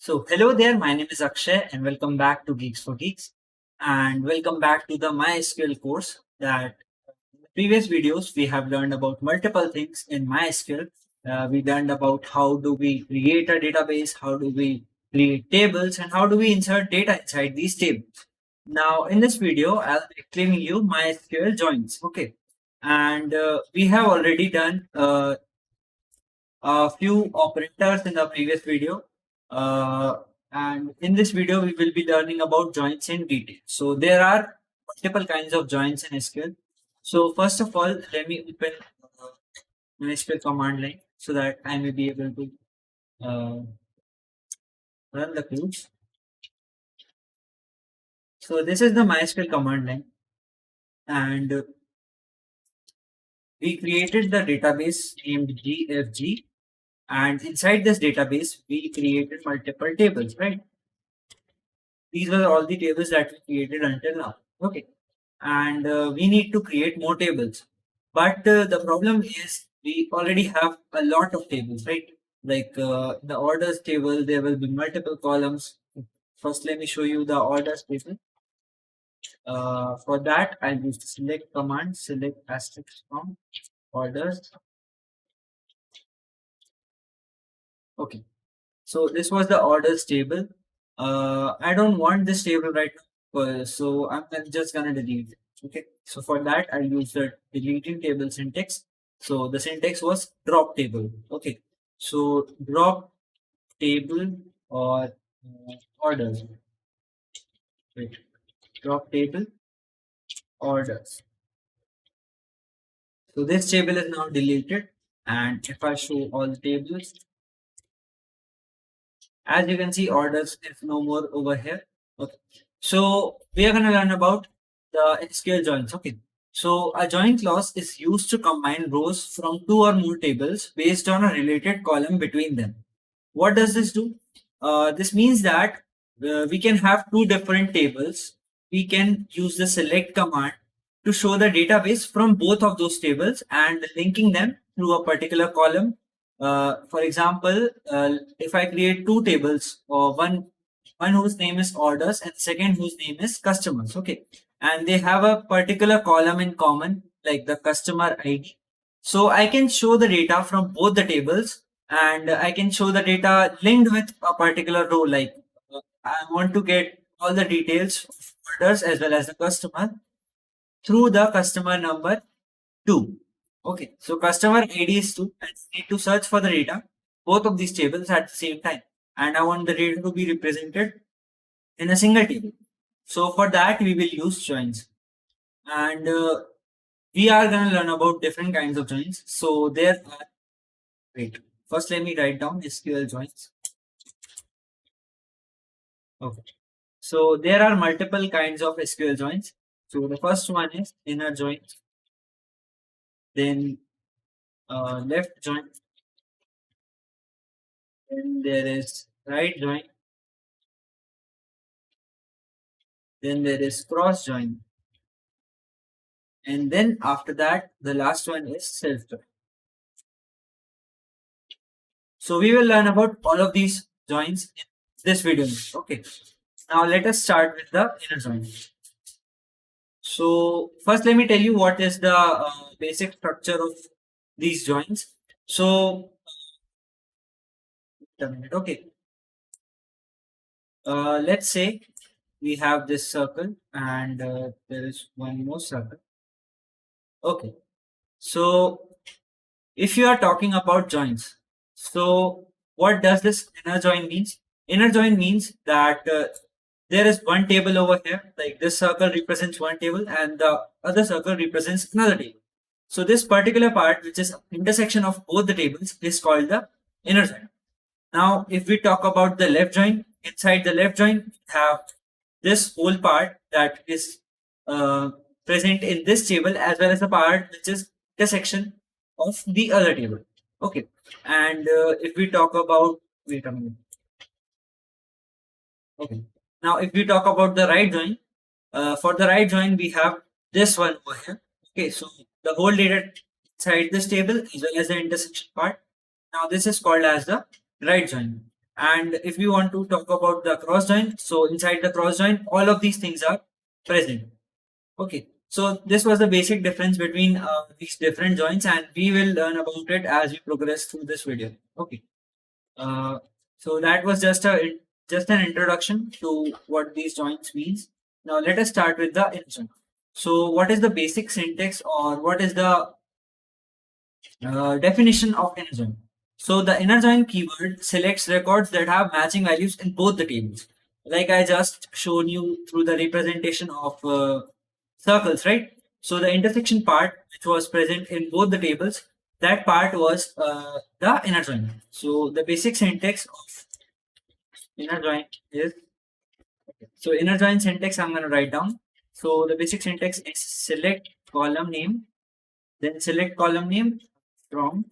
So, hello there, my name is Akshay, and welcome back to Geeks for Geeks. And welcome back to the MySQL course. That in the previous videos we have learned about multiple things in MySQL. We learned about how do we create a database, how do we create tables, and how do we insert data inside these tables. Now, in this video, I'll be explaining you MySQL joins. Okay, and we have already done a few operators in the previous video. Uh, and in this video, we will be learning about joins in detail. So there are multiple kinds of joins in SQL. So first of all, let me open my SQL command line so that I may be able to uh, run the code. So this is the MySQL command line, and we created the database named GFG, and inside this database, we created multiple tables, right? These were all the tables that we created until now. Okay. And we need to create more tables. But the problem is we already have a lot of tables, right? Like the orders table, there will be multiple columns. First, let me show you the orders table. For that, I'll use the select command, select asterisk from orders. Okay. So this was the orders table. I don't want this table right now, so I'm just gonna delete it. Okay. So for that, I use the deleting table syntax. So the syntax was drop table. Okay. So drop table or orders. Wait. Drop table orders. So this table is now deleted. And if I show all the tables, as you can see, orders is no more over here. Okay. So we are going to learn about the SQL joins. Okay. So a join clause is used to combine rows from two or more tables based on a related column between them. What does this do? This means that we can have two different tables. We can use the select command to show the database from both of those tables and linking them through a particular column. For example, if I create two tables, or one whose name is orders and second whose name is customers, okay, and they have a particular column in common, like the customer ID. So I can show the data from both the tables, and I can show the data linked with a particular row. Like I want to get all the details of orders as well as the customer through the customer number 2. Okay, so customer ID is 2, and I need to search for the data, both of these tables at the same time. And I want the data to be represented in a single table. So for that, we will use joins. And we are going to learn about different kinds of joins. So there are, wait, first let me write down SQL joins. Okay. So there are multiple kinds of SQL joins. So the first one is inner join, then left join, then there is right join, then there is cross join, and then after that the last one is self join. So we will learn about all of these joins in this video. Okay, now let us start with the inner join. So first let me tell you what is the basic structure of these joins. So okay, let's say we have this circle and there is one more circle. Okay, so if you are talking about joins, so what does this inner join means? Inner join means that there is one table over here, like this circle represents one table and the other circle represents another table. So this particular part, which is intersection of both the tables, is called the inner join. Now, if we talk about the left join, inside the left join, we have this whole part that is uh, present in this table as well as the part which is intersection of the other table. Okay, and if we talk about, wait a minute. Okay, now if we talk about the right join, for the right join we have this one over here. Okay, so the whole data inside this table as well as the intersection part. Now this is called as the right join. And if we want to talk about the cross join, so inside the cross join, all of these things are present. Okay, so this was the basic difference between these different joins, and we will learn about it as we progress through this video. Okay, uh, so that was just an introduction to what these joins means. Now let us start with the inner join. So what is the basic syntax, or what is the definition of inner join? So the inner join keyword selects records that have matching values in both the tables. Like I just shown you through the representation of circles, right? So the intersection part, which was present in both the tables, that part was the inner join. So the basic syntax of inner join is, so inner join syntax I'm going to write down. So the basic syntax is select column name, then select column name from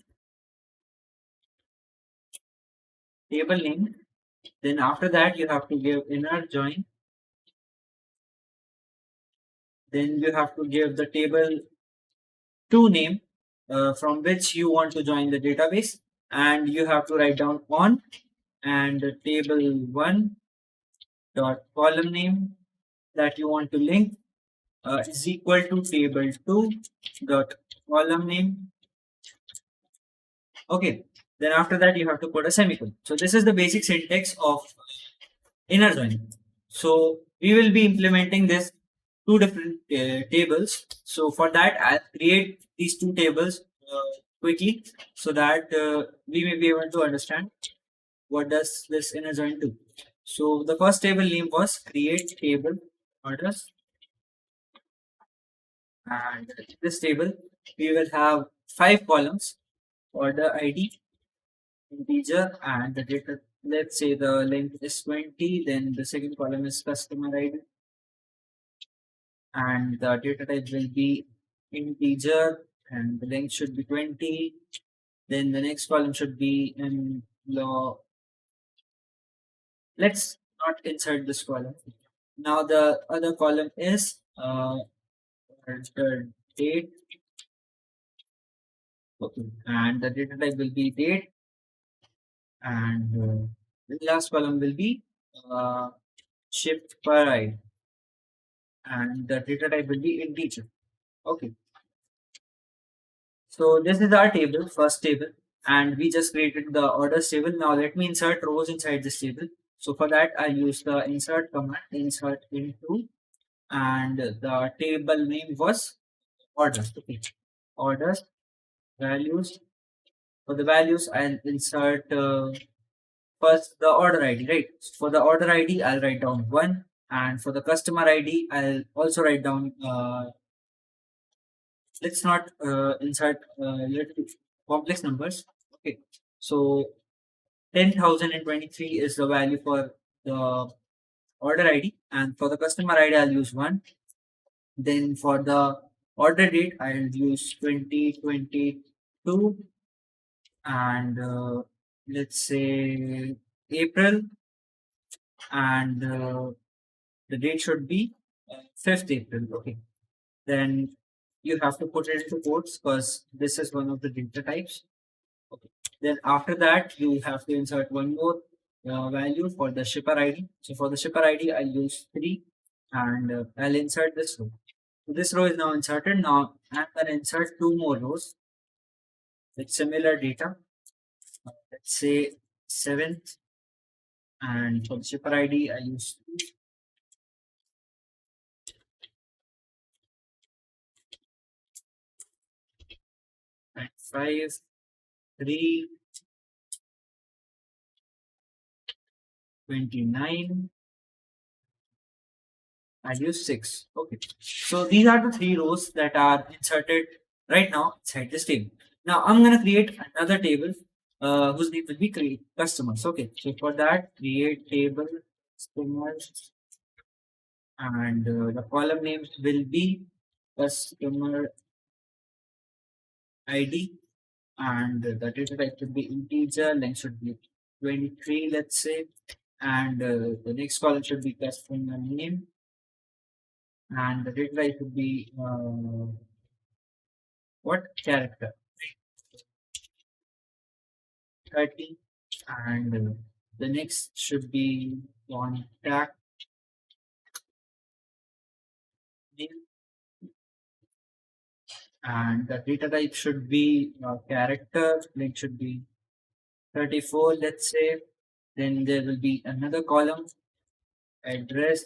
table name. Then after that you have to give inner join. Then you have to give the table to name from which you want to join the database, and you have to write down on and the table one dot column name that you want to link is equal to table two dot column name. Okay. Then after that you have to put a semicolon. So this is the basic syntax of inner join. So we will be implementing this two different tables. So for that, I'll create these two tables quickly so that we may be able to understand what does this inner join do. So the first table name was create table orders, and in this table we will have five columns: order ID, integer, and the data. Let's say the length is 20. Then the second column is customer ID, and the data type will be integer, and the length should be 20. Then the next column should be in law. Let's not insert this column. Now the other column is the date. Okay, and the data type will be date, and the last column will be uh, shift per ide, and the data type will be integer. Okay, so this is our table, first table, and we just created the orders table. Now let me insert rows inside this table. So for that, I'll use the insert command, insert into, and the table name was orders. Okay, orders values. For the values, I'll insert first the order ID. Right. For the order ID, I'll write down one, and for the customer ID, I'll also write down. Let's not insert complex numbers. Okay, so 10,023 is the value for the order ID, and for the customer ID, I'll use one. Then for the order date, I'll use 2022, and let's say April, and the date should be 5th April. Okay, then you have to put it into quotes because this is one of the data types. Okay. Then after that, you have to insert one more value for the shipper ID. So for the shipper ID, I'll use 3, and I'll insert this row. So this row is now inserted. Now I'm going to insert two more rows with similar data. Let's say 7th, and for the shipper ID, I use 2, and 5, 3, 29. I use 6. Okay. So these are the three rows that are inserted right now inside this table. Now I'm going to create another table whose name will be create customers. Okay. So for that, create table customers, and the column names will be customer ID, and the data type should be integer, length should be 23, let's say, and the next column should be customer name, and the data type should be what character 30, and The next should be contact name, and the data type should be character. Length should be 34, let's say. Then there will be another column, address.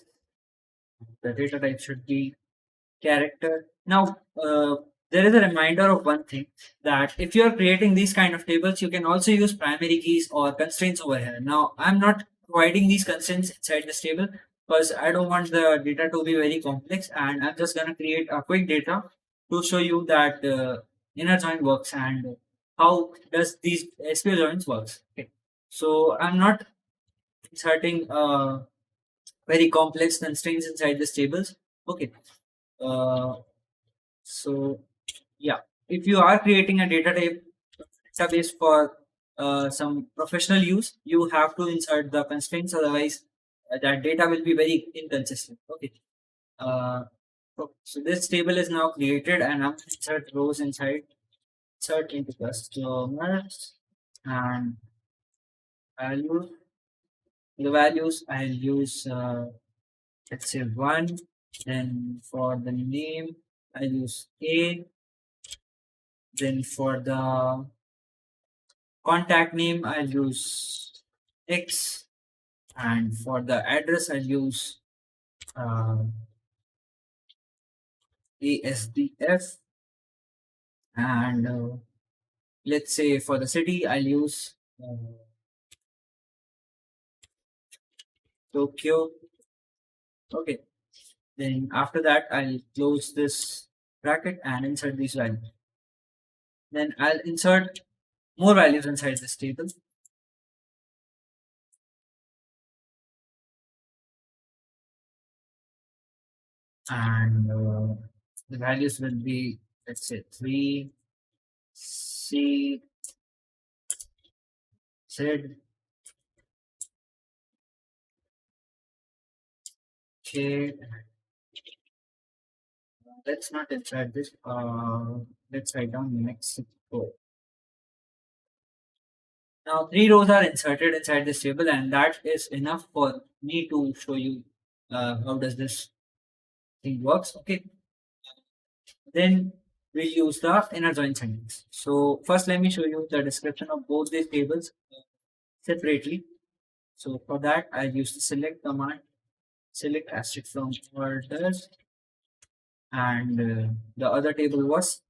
The data type should be character. Now, there is a reminder of one thing, that if you are creating these kind of tables, you can also use primary keys or constraints over here. Now, I'm not providing these constraints inside this table because I don't want the data to be very complex, and I'm just going to create a quick data to show you that inner join works and how does these SQL joins works. Okay. So I'm not inserting very complex constraints inside these tables. Okay. Uh, so yeah, if you are creating a database for some professional use, you have to insert the constraints. Otherwise, that data will be very inconsistent. Okay. Uh, so this table is now created, and I'm going to insert rows inside. Insert into customers and values. The values I'll use, let's say one. Then for the name, I'll use A. Then for the contact name, I'll use X, and for the address, I'll use uh, ASDF, and let's say for the city, I'll use Tokyo. Okay, then after that, I'll close this bracket and insert these values. Then I'll insert more values inside this table, and the values will be, let's say, 3, C, Z, K. Let's not insert this. Let's write down Mexico. Now, 3 rows are inserted inside this table, and that is enough for me to show you how does this thing works. Okay. Then we'll use the inner join sentence. So first, let me show you the description of both these tables separately. So for that, I'll use the select command, select asterisk from orders, and the other table was.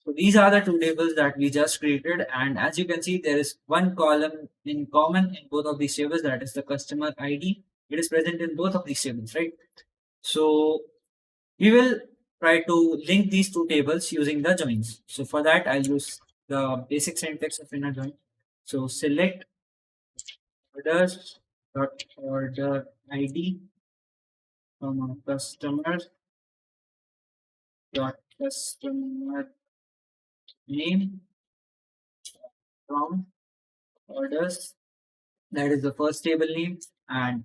So these are the two tables that we just created, and as you can see, there is one column in common in both of these tables, that is the customer ID. It is present in both of these tables, right? So we will try to link these two tables using the joins. So for that, I'll use the basic syntax of inner join. So select orders dot order ID from a customer dot customer name from orders. That is the first table name, and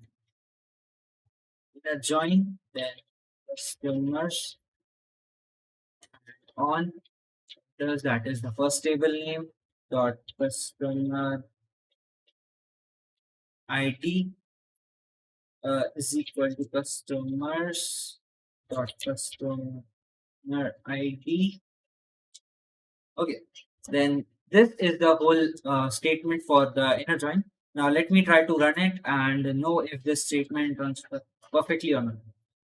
inner join, then customers on orders. That is the first table name dot customer ID is equal to customers dot customer ID. Okay, then this is the whole statement for the inner join. Now let me try to run it and know if this statement runs perfectly or not.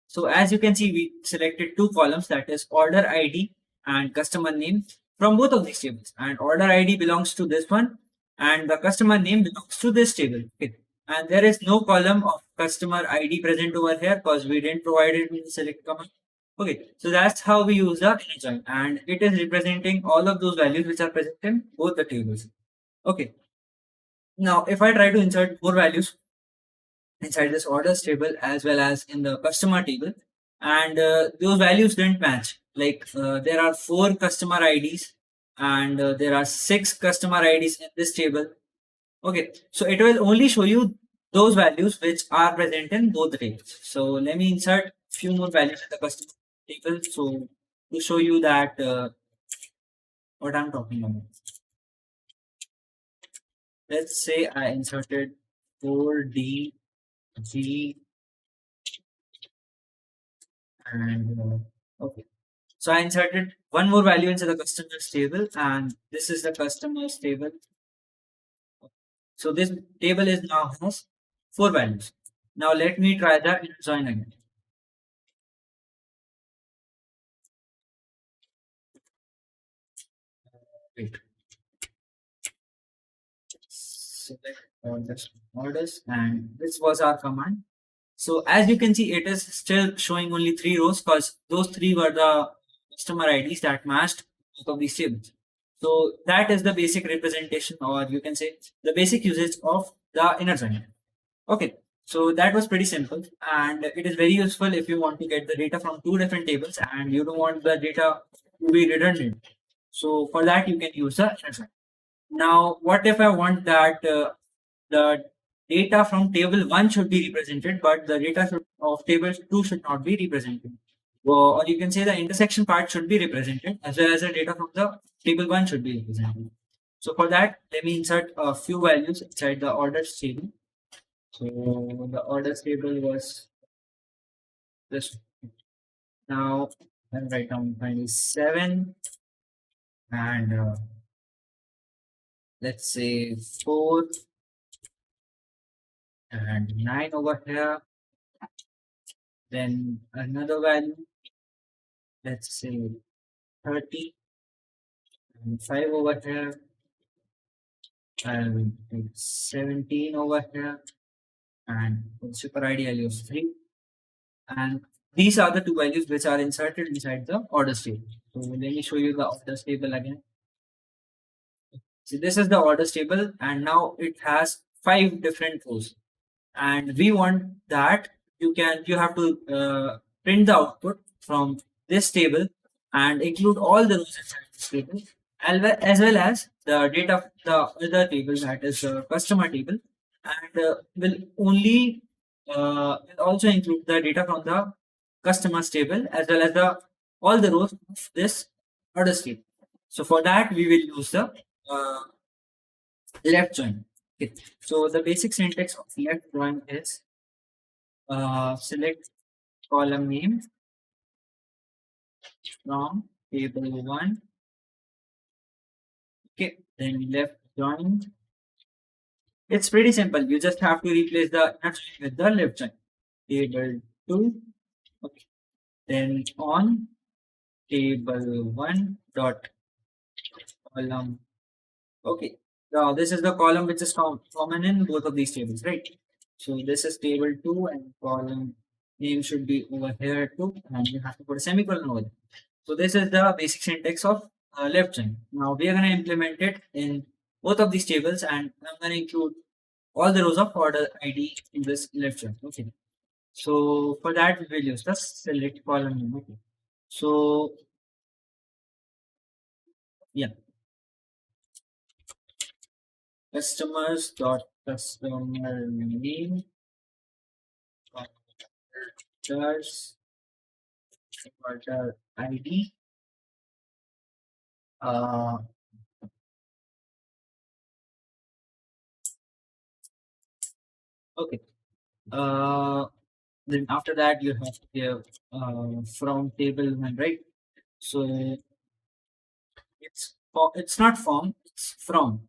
So as you can see, we selected two columns, that is order ID and customer name from both of these tables. And order ID belongs to this one, and the customer name belongs to this table. Okay. And there is no column of customer ID present over here because we didn't provide it in the select command. Okay, so that's how we use the inner join, and it is representing all of those values which are present in both the tables. Okay, now if I try to insert more values inside this orders table as well as in the customer table, and those values didn't match. Like there are 4 customer IDs, and there are 6 customer IDs in this table. Okay, so it will only show you those values which are present in both the tables. So let me insert few more values in the customer table, so to show you that what I'm talking about. let's say I inserted 4D, G, and okay. So I inserted one more value into the customers table, and this is the customers table. So this table is now has four values. Now let me try the inner join again. Wait, select orders, and this was our command. So as you can see, it is still showing only three rows because those three were the customer IDs that matched both of these tables. So that is the basic representation, or you can say the basic usage of the inner join. Okay, so that was pretty simple, and it is very useful if you want to get the data from two different tables and you don't want the data to be redundant. So for that, you can use the inner join. Now, what if I want that the data from table 1 should be represented, but the data of table 2 should not be represented? Well, or you can say the intersection part should be represented as well as the data from the table 1 should be represented. So for that, let me insert a few values inside the orders table. So the orders table was this. Now I'll write down 27 and let's say 4 and 9 over here. Then another value, let's say 30 and 5 over here, and 17 over here, and for super ID I'll use 3. And these are the two values which are inserted inside the orders table. So let me show you the orders table again. So this is the orders table, and now it has 5 different rows. And we want that you have to print the output from this table and include all the rows inside this table, as well as the data of the other table, that is the customer table, and will also include the data from the customers table as well as the all the rows of this orders table. So for that we will use the uh, left join. Okay. So the basic syntax of left join is select column name from table 1. Okay, then left join. It's pretty simple. You just have to replace the inner join with the left join. Table 2. Okay. Then on table 1 dot column. Okay. Now this is the column which is common in both of these tables, right? So this is table 2 and column name should be over here too, and you have to put a semicolon over there. So this is the basic syntax of left join. Now we are going to implement it in both of these tables, and I'm going to include all the rows of order ID in this left join. Okay. So for that we will use the select column name. Okay. So yeah, customers dot customer name orders order ID. Uh, okay. Then after that you have to give from table one, right? So it's not from, it's from.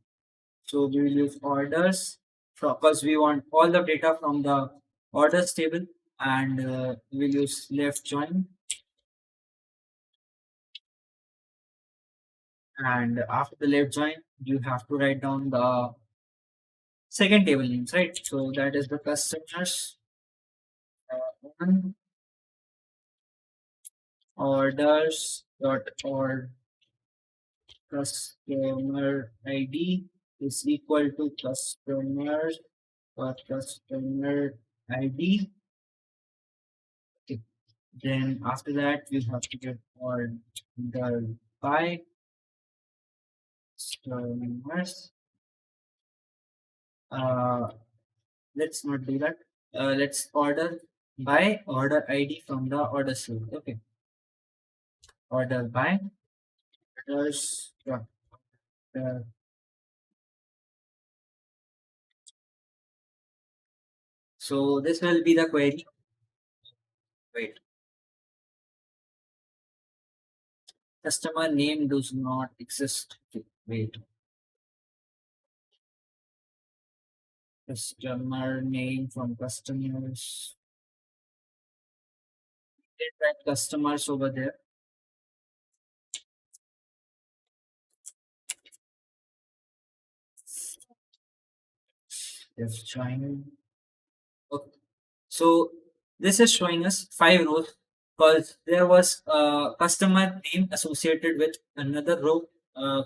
So we will use orders because we want all the data from the orders table, and we will use left join, and after the left join you have to write down the second table names, right? So that is the customers one orders dot or customer ID is equal to customers dot customer ID. Okay. Then after that you have to get order by customers. Uh, let's not do that. Let's order by order ID from the order field. Okay. Order by orders. So this will be the query. Wait, customer name does not exist. Okay, wait, customer name from customers. Did that customers over there? Just join. Okay. So this is showing us 5 rows because there was a customer name associated with another row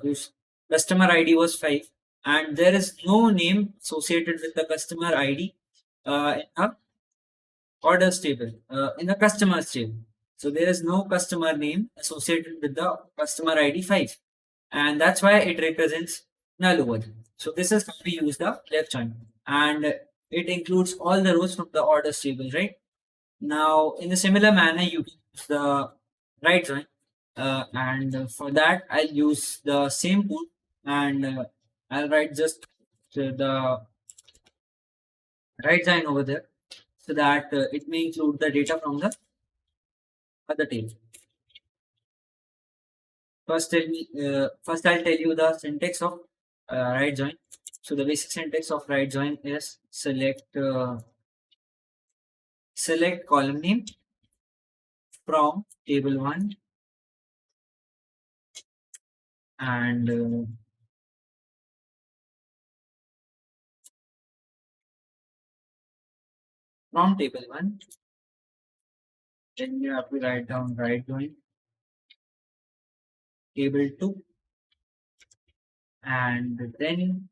whose customer ID was 5, and there is no name associated with the customer ID in a orders table, in the customers table. So there is no customer name associated with the customer ID 5, and that's why it represents null over there. So this is how we use the left join, and it includes all the rows from the orders table, right? Now, in a similar manner, you can use the right join, and for that, I'll use the same tool, and I'll write just the right join over there so that it may include the data from the other table. First I'll tell you the syntax of right join. So the basic syntax of right join is select column name from table one and from table one. Then you have to write down right join table two, and then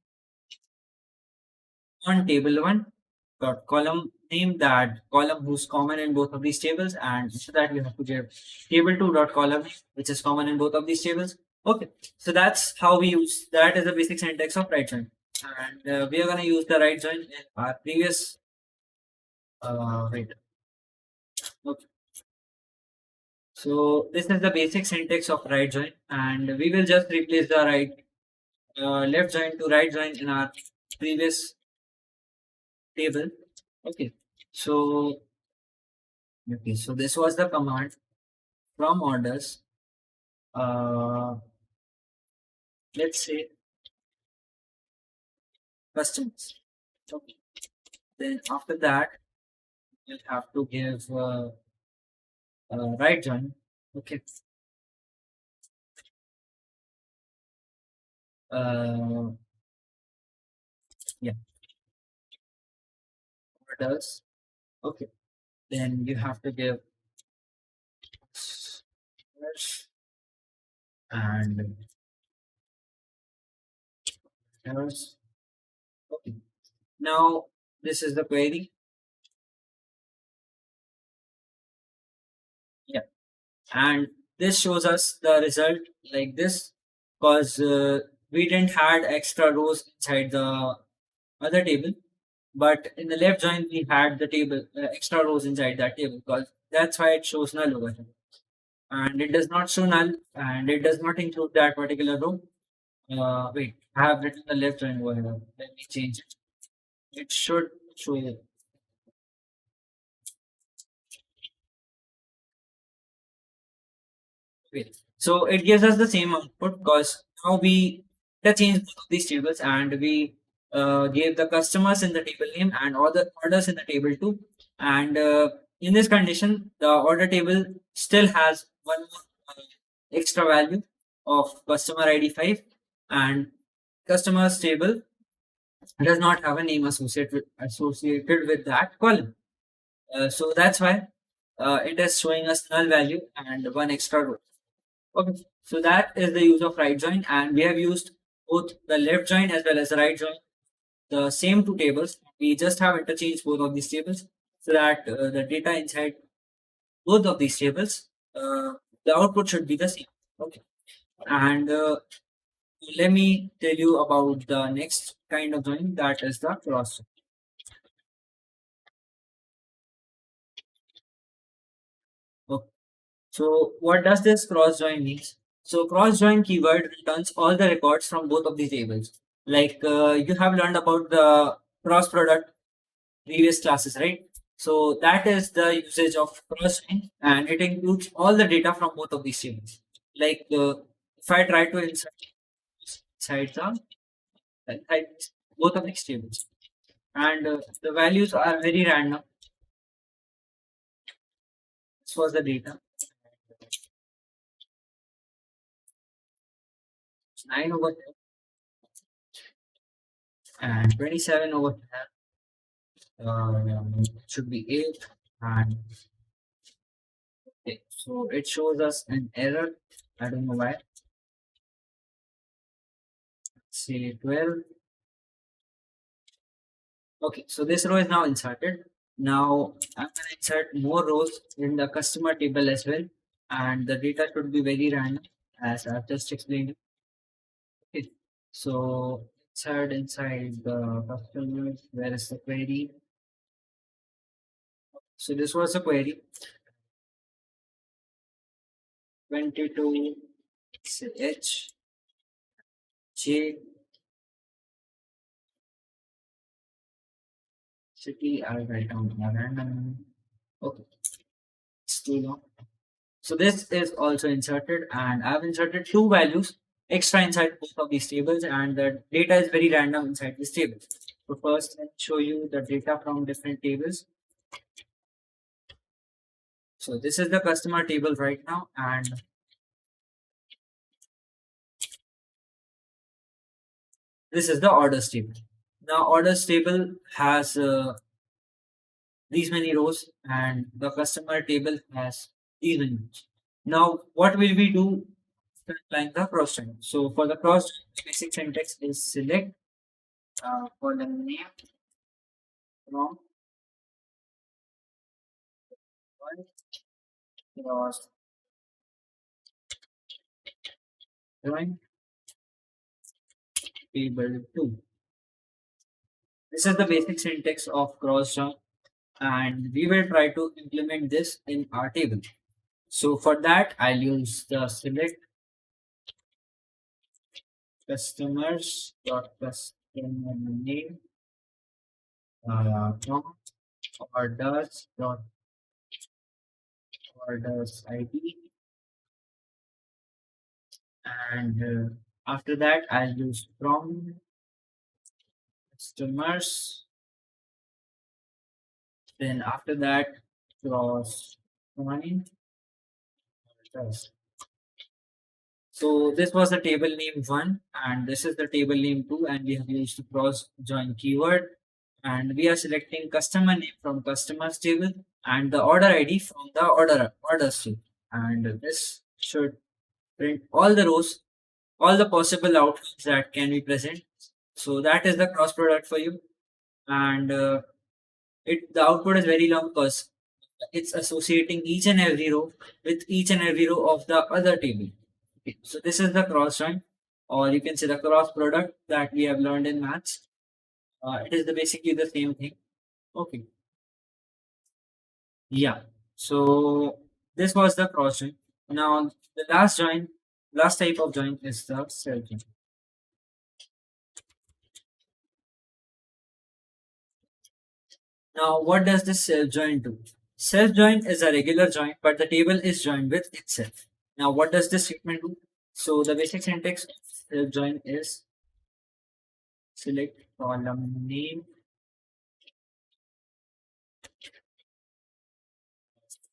on table one dot column name that column who's common in both of these tables, and so that you have to give table two dot column which is common in both of these tables. Okay, so that's how we use that is the basic syntax of right join, and we are going to use the right join in our previous right. Okay. So this is the basic syntax of right join, and we will just replace the left join to right join in our previous table. Okay. So so this was the command from orders. Uh, let's say customers. Okay. Then after that, you'll have to give right join. Okay. Uh, yeah, orders. Okay. Then you have to give orders and orders. Okay. Now this is the query. Yeah, and this shows us the result like this because we didn't had extra rows inside the other table, but in the left join we had the table extra rows inside that table because that's why it shows null over here, and it does not show null and it does not include that particular row. Wait, I have written the left join over here. Let me change it. It should show. Okay. So it gives us the same output because now we change both of these tables, and we gave the customers in the table name and all the orders in the table too. And in this condition, the order table still has one more extra value of customer ID 5, and customers table does not have a name associated with that column. So that's why it is showing us null value and one extra row. Okay, so that is the use of right join, and we have used both the left join as well as the right join, the same two tables. We just have interchanged both of these tables so that the data inside both of these tables, the output should be the same. Okay, and let me tell you about the next kind of join, that is the cross join. Okay. So what does this cross join means? So cross join keyword returns all the records from both of the tables. Like you have learned about the cross product previous classes, right? So that is the usage of cross join, and it includes all the data from both of these tables. Like if I try to inside inside both of these tables, and the values are very random. This was the data. It's 9 over here and 27 over here. It should be 8 and okay. So it shows us an error. I don't know why. Say 12. Okay, so this row is now inserted. Now I'm going to insert more rows in the customer table as well, and the data should be very random as I've just explained. Okay, so inside the customers, where is the query? So this was a query 22 H J city. I'll write down a random. Okay, it's too long. So this is also inserted, and I've inserted two values extra inside both of these tables, and the data is very random inside this table. So first, let's show you the data from different tables. So this is the customer table right now, and this is the orders table. Now, orders table has these many rows, and the customer table has these many rows. Now, what will we do after applying the cross join? So for the cross join, basic syntax is select column name from one cross join table 2. This is the basic syntax of cross join, and we will try to implement this in our table. So for that, I'll use the select customers dot customer name from orders dot orders ID, and after that I'll use from customers. Then after that, cross join orders. So this was the table name 1, and this is the table name 2, and we have used the cross join keyword, and we are selecting customer name from customers table and the order ID from the orders table, and this should print all the rows, all the possible outcomes that can be present. So that is the cross product for you, and the output is very long because it's associating each and every row with each and every row of the other table. Okay, so this is the cross join, or you can say the cross product that we have learned in maths. It is basically the same thing. Okay, yeah. So this was the cross join. Now the last type of join is the self join. Now what does this self join do? Self join is a regular join, but the table is joined with itself. Now what does this statement do? So the basic syntax of self join is select column name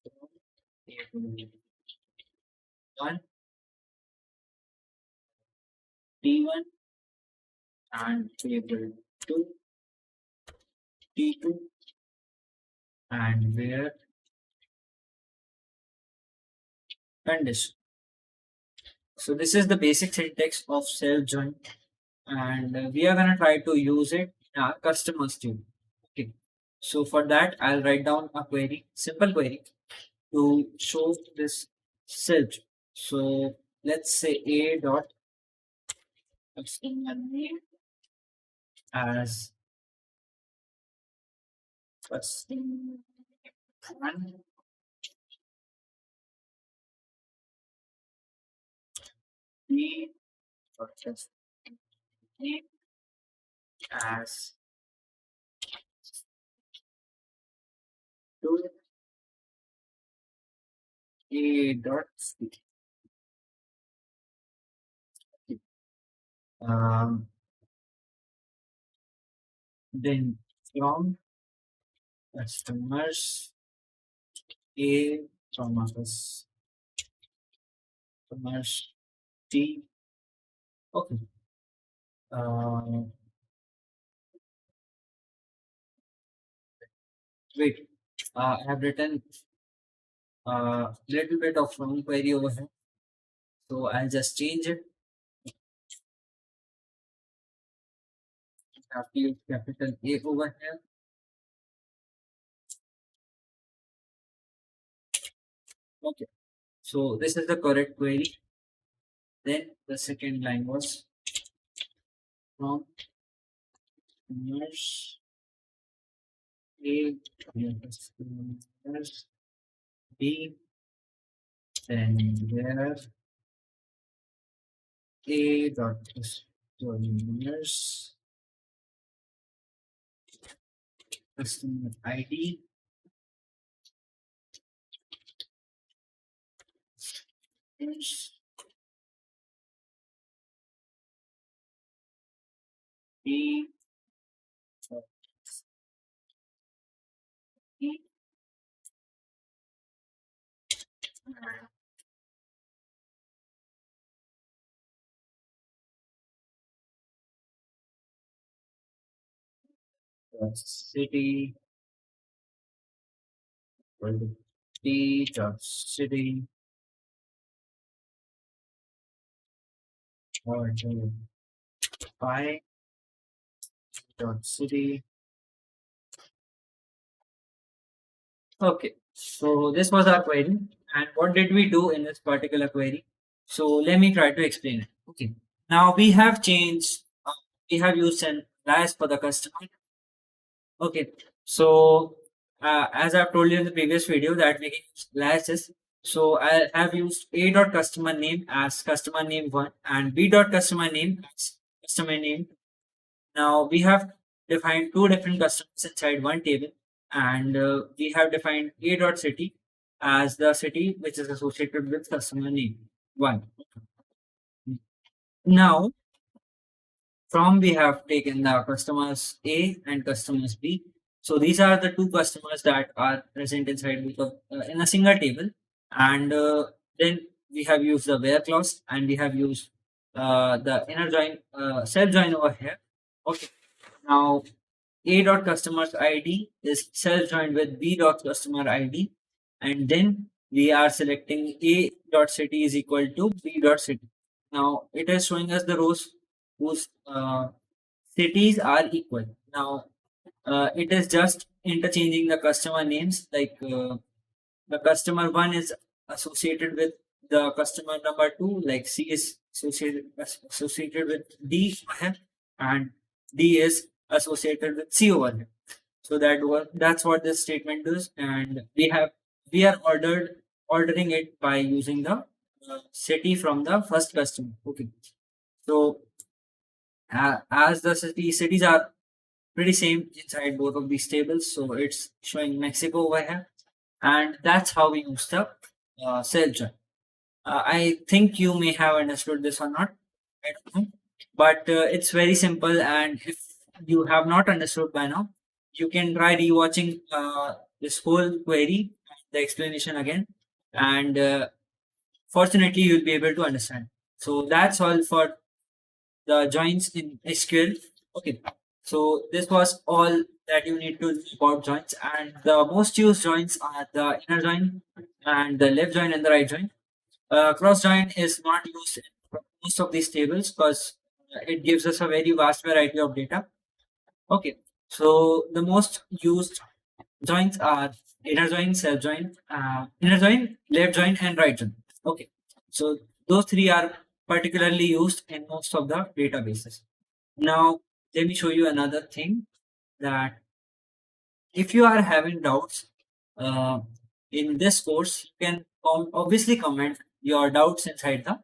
from table 1, T1, and table 2, T2, and where condition. So this is the basic syntax of self join, and we are gonna try to use it in our customers too. Okay. So for that, I'll write down a query, simple query, to show this self. So let's say a dot customer name as customer one, b dot customer name as to a dot c. Um, then from customers A comma customers T. Okay. Uh, wait. I have written little bit of wrong query over here, so I'll just change it. Have to use capital A over here. Okay. So this is the correct query. Then the second line was from customers A to customers B. Then where A dot customers customer ID is B dot E dot city or the D dot city or the I dot city. Okay, so this was our query. And what did we do in this particular query? So let me try to explain it. Okay, now we have changed, we have used an alias for the customer. Okay, so as I've told you in the previous video that we can use aliases. So I have used a dot customer name as customer name one and b dot customer name as customer name. Now we have defined two different customers inside one table, and we have defined a dot city as the city which is associated with customer name one. Now from we have taken the customers A and customers B. So these are the two customers that are present inside in a single table, and then we have used the where clause and we have used the inner join self join over here. Okay. Now A dot customers ID is self joined with B dot customer ID, and then we are selecting A dot city is equal to B dot city. Now it is showing us the rows whose cities are equal. Now it is just interchanging the customer names, like the customer one is associated with the customer number two, like C is associated with D over here, and D is associated with C over here. So that's what this statement does, and we are ordering it by using the city from the first customer. Okay, so as the cities are pretty same inside both of these tables, so it's showing Mexico over here, and that's how we use the cell join. I think you may have understood this or not. I don't know. But it's very simple, and if you have not understood by now, you can try rewatching this whole query, the explanation again, and fortunately, you'll be able to understand. So that's all for the joins in SQL. Okay, so this was all that you need to know about joins, and the most used joins are the inner join and the left join and the right join. Cross join is not used in most of these tables because it gives us a very vast variety of data. Okay, so the most used joins are inner join, left join, and right join. Okay, so those three are particularly used in most of the databases. Now, let me show you another thing that if you are having doubts uh, in this course, you can obviously comment your doubts inside the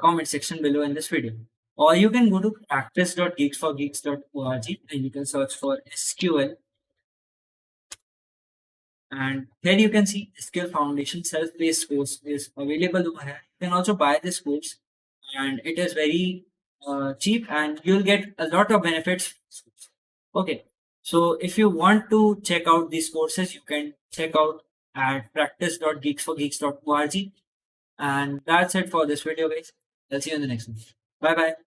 comment section below in this video. Or you can go to practice.geeksforgeeks.org and you can search for SQL And here you can see Skill Foundation self-paced course is available over here. You can also buy this course, and it is very cheap, and you'll get a lot of benefits. Okay, so if you want to check out these courses, you can check out at practice.geeksforgeeks.org. And that's it for this video, guys. I'll see you in the next one. Bye bye.